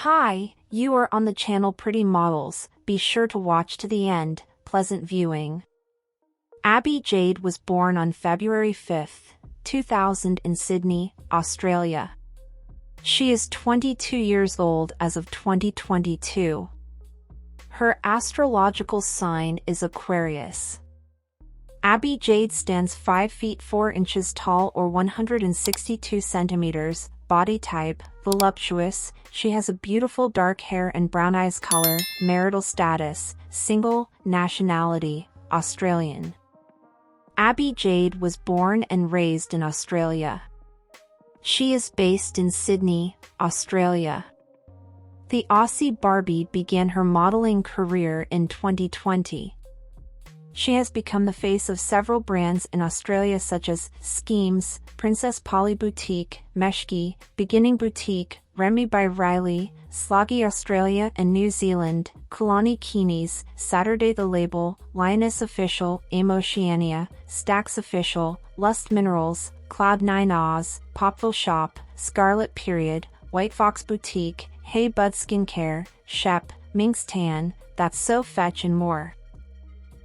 Hi, you are on the channel Pretty Models. Be sure to watch to the end. Pleasant viewing. Abbey Jayde was born on February 5, 2000 in Sydney, Australia. She is 22 years old as of 2022. Her astrological sign is Aquarius. Abbey Jayde stands 5 feet 4 inches tall or 162 centimeters, body type, voluptuous. She has a beautiful dark hair and brown eyes. Color, marital status, single, nationality, Australian. Abbey Jayde was born and raised in Australia. She is based in Sydney, Australia. The Aussie Barbie began her modeling career in 2020. She has become the face of several brands in Australia such as Schemes, Princess Polly Boutique, Meshki, Beginning Boutique, Remy by Riley, Sloggy Australia and New Zealand, Kulani Keeney's, Saturday The Label, Lioness Official, Aim Oceania, Stax Official, Lust Minerals, Cloud9 Oz, Popville Shop, Scarlet Period, White Fox Boutique, Hey Bud Skincare, Shep, Minx Tan, That's So Fetch and more.